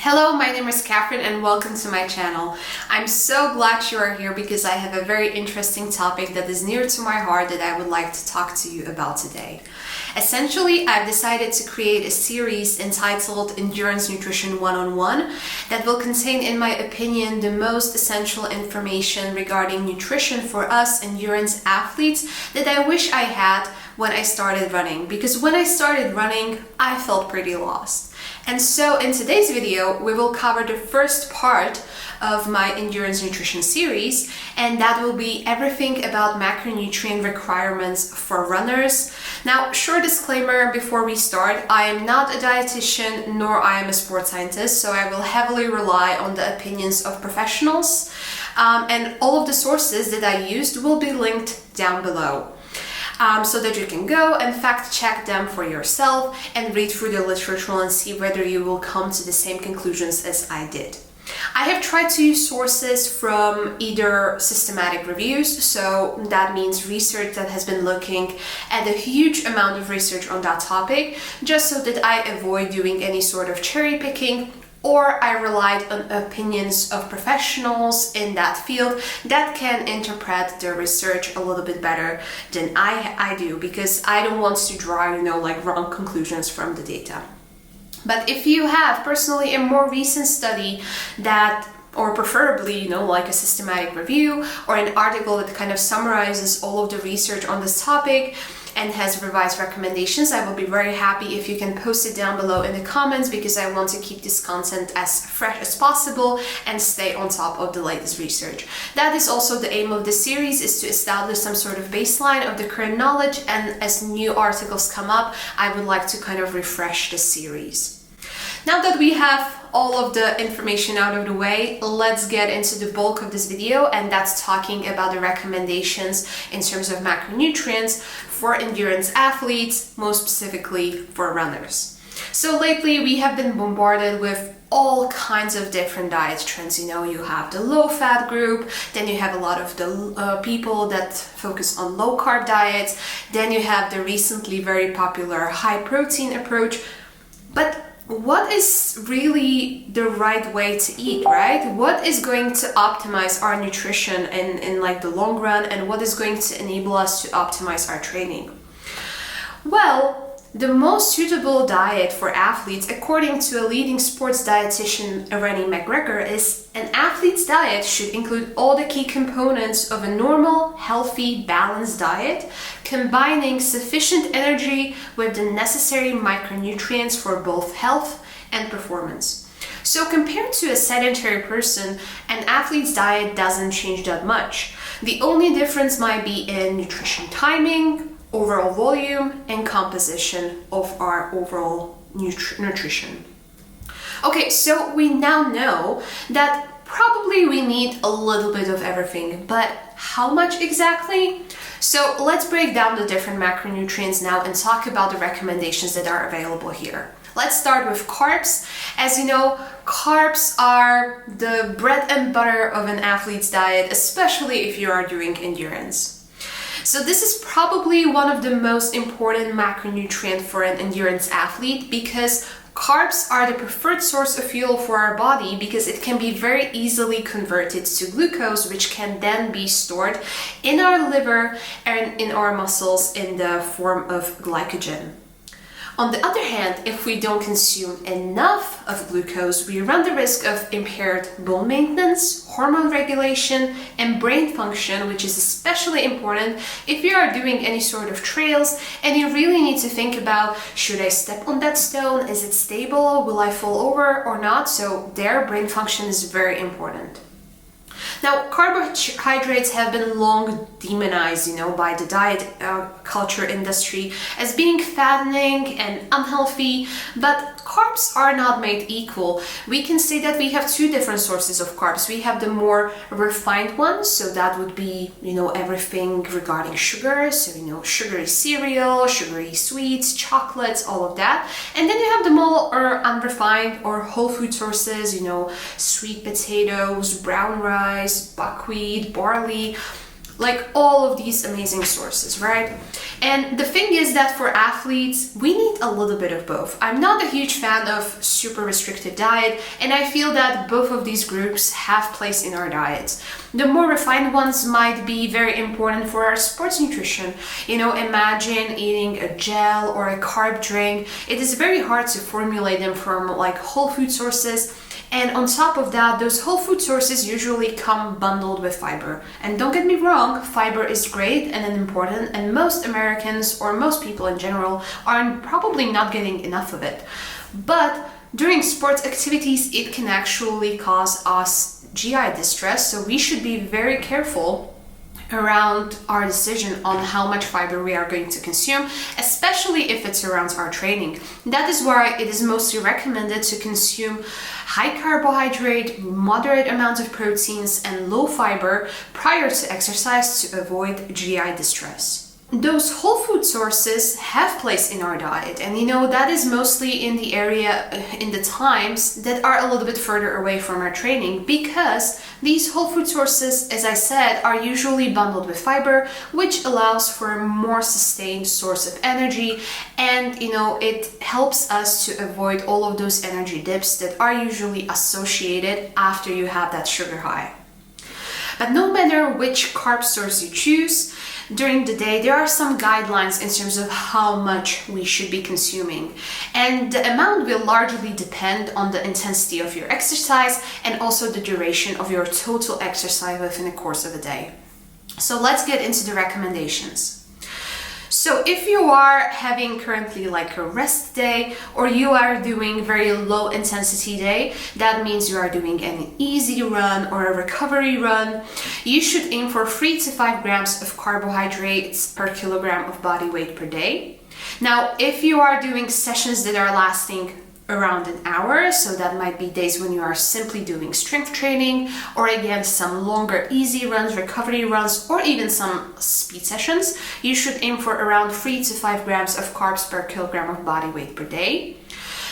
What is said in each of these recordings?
Hello, my name is Catherine and welcome to my channel. I'm so glad you are here because I have a very interesting topic that is near to my heart that I would like to talk to you about today. Essentially, I've decided to create a series entitled Endurance Nutrition One-on-One that will contain, in my opinion, the most essential information regarding nutrition for us endurance athletes that I wish I had when I started running. Because when I started running, I felt pretty lost. And so in today's video, we will cover the first part of my endurance nutrition series, and that will be everything about macronutrient requirements for runners. Now, short disclaimer before we start, I am not a dietitian nor I am a sports scientist, so I will heavily rely on the opinions of professionals, and all of the sources that I used will be linked down below. So that you can go and fact check them for yourself and read through the literature and see whether you will come to the same conclusions as I did. I have tried to use sources from either systematic reviews, so that means research that has been looking at a huge amount of research on that topic, just so that I avoid doing any sort of cherry picking, or I relied on opinions of professionals in that field that can interpret the research a little bit better than I do, because I don't want to draw, wrong conclusions from the data. But if you have personally a more recent study that, or preferably, like a systematic review or an article that kind of summarizes all of the research on this topic and has revised recommendations, I will be very happy if you can post it down below in the comments, because I want to keep this content as fresh as possible and stay on top of the latest research. That is also the aim of this series, is to establish some sort of baseline of the current knowledge, and as new articles come up, I would like to kind of refresh the series. Now that we have all of the information out of the way, let's get into the bulk of this video, and that's talking about the recommendations in terms of macronutrients for endurance athletes, most specifically for runners. So lately we have been bombarded with all kinds of different diet trends. You have the low-fat group, then you have a lot of the people that focus on low-carb diets, then you have the recently very popular high-protein approach. But what is really the right way to eat, right? What is going to optimize our nutrition in the long run, and what is going to enable us to optimize our training? Well, the most suitable diet for athletes, according to a leading sports dietitian, McGregor, is an athlete's diet should include all the key components of a normal, healthy, balanced diet, combining sufficient energy with the necessary micronutrients for both health and performance. So compared to a sedentary person, an athlete's diet doesn't change that much. The only difference might be in nutrition timing, overall volume, and composition of our overall nutrition. Okay, so we now know that probably we need a little bit of everything, but how much exactly? So let's break down the different macronutrients now and talk about the recommendations that are available here. Let's start with carbs. As you know, carbs are the bread and butter of an athlete's diet, especially if you are doing endurance. So this is probably one of the most important macronutrient for an endurance athlete, because carbs are the preferred source of fuel for our body, because it can be very easily converted to glucose, which can then be stored in our liver and in our muscles in the form of glycogen. On the other hand, if we don't consume enough of glucose, we run the risk of impaired bone maintenance, hormone regulation, and brain function, which is especially important if you are doing any sort of trails and you really need to think about, should I step on that stone? Is it stable? Will I fall over or not? So their brain function is very important. Now, carbohydrates have been long demonized, by the diet culture industry as being fattening and unhealthy, but carbs are not made equal. We can say that we have two different sources of carbs. We have the more refined ones, so that would be, everything regarding sugar, so, sugary cereal, sugary sweets, chocolates, all of that. And then you have the more unrefined or whole food sources, sweet potatoes, brown rice, buckwheat, barley, like all of these amazing sources, right? And the thing is that for athletes, we need a little bit of both. I'm not a huge fan of super restrictive diet, and I feel that both of these groups have place in our diets. The more refined ones might be very important for our sports nutrition. Imagine eating a gel or a carb drink. It is very hard to formulate them from like whole food sources. And on top of that, those whole food sources usually come bundled with fiber. And don't get me wrong, fiber is great and important, and most Americans or most people in general are probably not getting enough of it. But during sports activities, it can actually cause us GI distress, so we should be very careful around our decision on how much fiber we are going to consume, especially if it surrounds our training. That is why it is mostly recommended to consume high carbohydrate, moderate amounts of proteins, and low fiber prior to exercise to avoid GI distress. Those whole food sources have place in our diet, and that is mostly in the area, in the times that are a little bit further away from our training, because these whole food sources, as I said, are usually bundled with fiber, which allows for a more sustained source of energy, and it helps us to avoid all of those energy dips that are usually associated after you have that sugar high. But no matter which carb source you choose, during the day, there are some guidelines in terms of how much we should be consuming. And the amount will largely depend on the intensity of your exercise and also the duration of your total exercise within the course of a day. So let's get into the recommendations. So if you are having currently like a rest day, or you are doing very low intensity day, that means you are doing an easy run or a recovery run, you should aim for 3 to 5 grams of carbohydrates per kilogram of body weight per day. Now, if you are doing sessions that are lasting around an hour, so that might be days when you are simply doing strength training, or again some longer easy runs, recovery runs, or even some speed sessions, you should aim for around 3 to 5 grams of carbs per kilogram of body weight per day.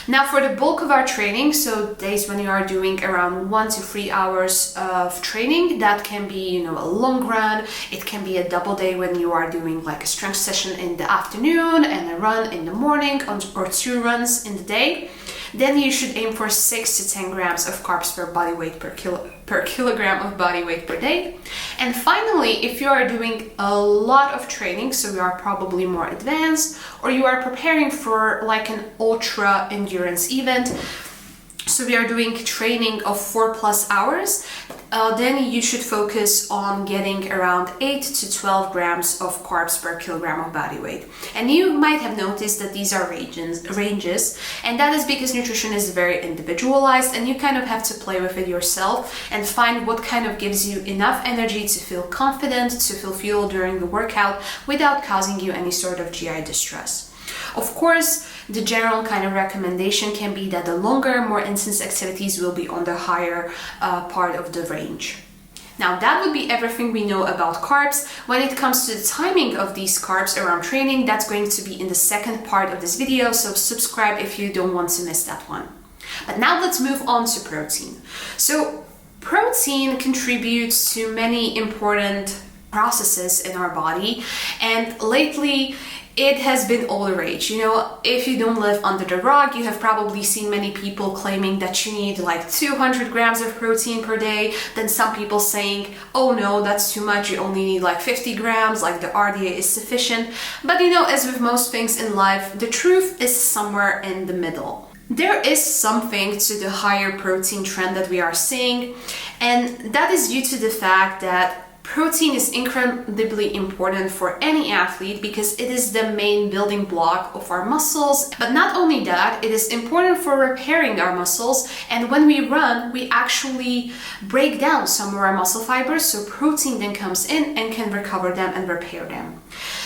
Now for the bulk of our training, so days when you are doing around 1 to 3 hours of training, that can be a long run, it can be a double day when you are doing like a strength session in the afternoon and a run in the morning, or 2 runs in the day. Then you should aim for 6 to 10 grams of carbs per body weight per kilogram of body weight per day. And finally, if you are doing a lot of training, so you are probably more advanced, or you are preparing for like an ultra endurance event, so we are doing training of 4+ hours, then you should focus on getting around 8 to 12 grams of carbs per kilogram of body weight. And you might have noticed that these are ranges, and that is because nutrition is very individualized, and you kind of have to play with it yourself and find what kind of gives you enough energy to feel confident, to feel fuel during the workout without causing you any sort of GI distress. Of course, the general kind of recommendation can be that the longer, more intense activities will be on the higher part of the range. Now that would be everything we know about carbs. When it comes to the timing of these carbs around training, that's going to be in the second part of this video, so subscribe if you don't want to miss that one. But now let's move on to protein. So protein contributes to many important processes in our body, and lately it has been all the rage. If you don't live under the rock, you have probably seen many people claiming that you need like 200 grams of protein per day. Then some people saying, oh no, that's too much, you only need like 50 grams, like the RDA is sufficient. But as with most things in life, the truth is somewhere in the middle. There is something to the higher protein trend that we are seeing, and that is due to the fact that protein is incredibly important for any athlete because it is the main building block of our muscles. But not only that, it is important for repairing our muscles, and when we run, we actually break down some of our muscle fibers, so protein then comes in and can recover them and repair them.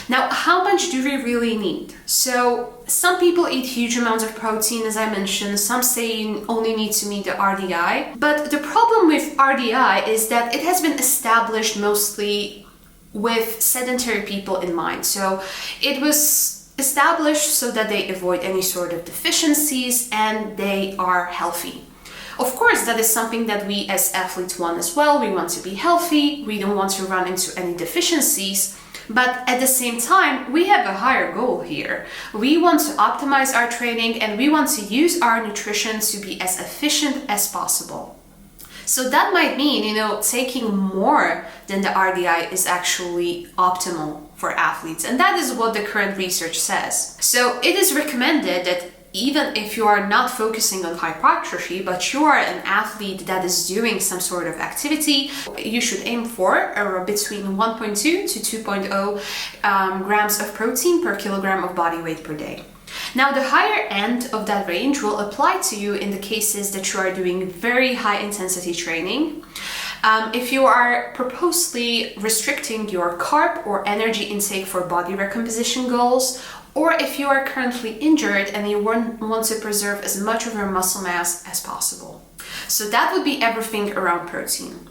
Now, how much do we really need? So some people eat huge amounts of protein, as I mentioned. Some say you only need to meet the RDI. But the problem with RDI is that it has been established mostly with sedentary people in mind. So it was established so that they avoid any sort of deficiencies and they are healthy. Of course, that is something that we as athletes want as well. We want to be healthy. We don't want to run into any deficiencies. But at the same time, we have a higher goal here. We want to optimize our training and we want to use our nutrition to be as efficient as possible. So that might mean, taking more than the RDI is actually optimal for athletes. And that is what the current research says. So it is recommended that even if you are not focusing on hypertrophy, but you are an athlete that is doing some sort of activity, you should aim for between 1.2 to 2.0 grams of protein per kilogram of body weight per day. Now, the higher end of that range will apply to you in the cases that you are doing very high intensity training. If you are purposely restricting your carb or energy intake for body recomposition goals, or if you are currently injured and you want to preserve as much of your muscle mass as possible. So that would be everything around protein.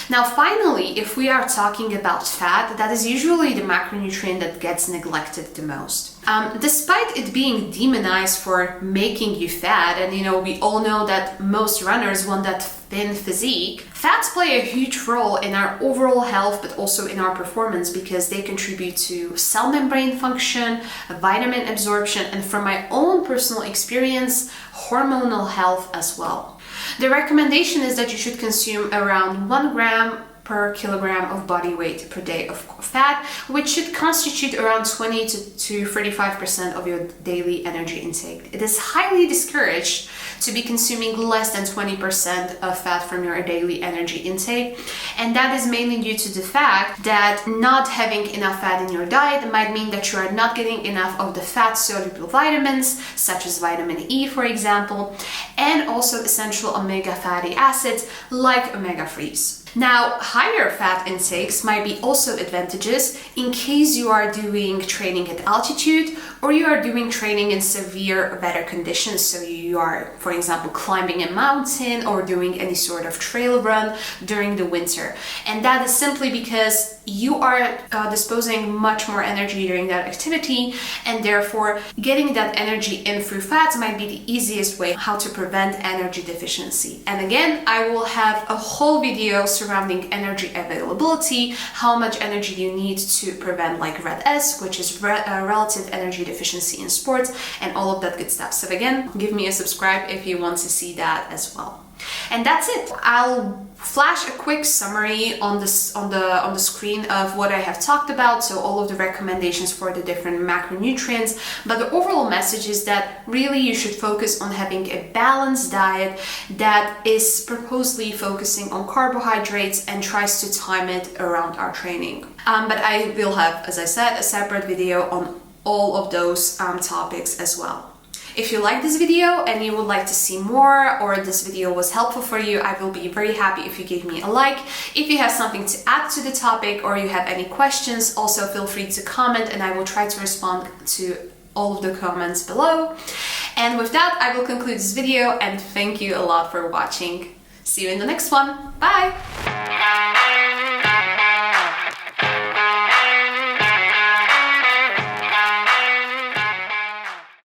Now, finally, if we are talking about fat, that is usually the macronutrient that gets neglected the most. Despite it being demonized for making you fat, and we all know that most runners want that thin physique, fats play a huge role in our overall health, but also in our performance because they contribute to cell membrane function, vitamin absorption, and from my own personal experience, hormonal health as well. The recommendation is that you should consume around 1 gram per kilogram of body weight per day of fat, which should constitute around 20 to 35% of your daily energy intake. It is highly discouraged to be consuming less than 20% of fat from your daily energy intake, and that is mainly due to the fact that not having enough fat in your diet might mean that you are not getting enough of the fat-soluble vitamins, such as vitamin E, for example, and also essential omega fatty acids like omega-3s. Now, higher fat intakes might be also advantageous in case you are doing training at altitude or you are doing training in severe weather conditions. So you are, for example, climbing a mountain or doing any sort of trail run during the winter. And that is simply because you are disposing much more energy during that activity, and therefore getting that energy in through fats might be the easiest way how to prevent energy deficiency. And again, I will have a whole video surrounding energy availability, how much energy you need to prevent like RED-S, which is relative energy deficiency in sports, and all of that good stuff. So again, give me a subscribe if you want to see that as well. And that's it. I'll flash a quick summary on the screen of what I have talked about, so all of the recommendations for the different macronutrients, but the overall message is that really you should focus on having a balanced diet that is purposely focusing on carbohydrates and tries to time it around our training. But I will have, as I said, a separate video on all of those topics as well. If you like this video and you would like to see more, or this video was helpful for you, I will be very happy if you give me a like. If you have something to add to the topic or you have any questions, also feel free to comment and I will try to respond to all of the comments below. And with that, I will conclude this video and thank you a lot for watching. See you in the next one. Bye!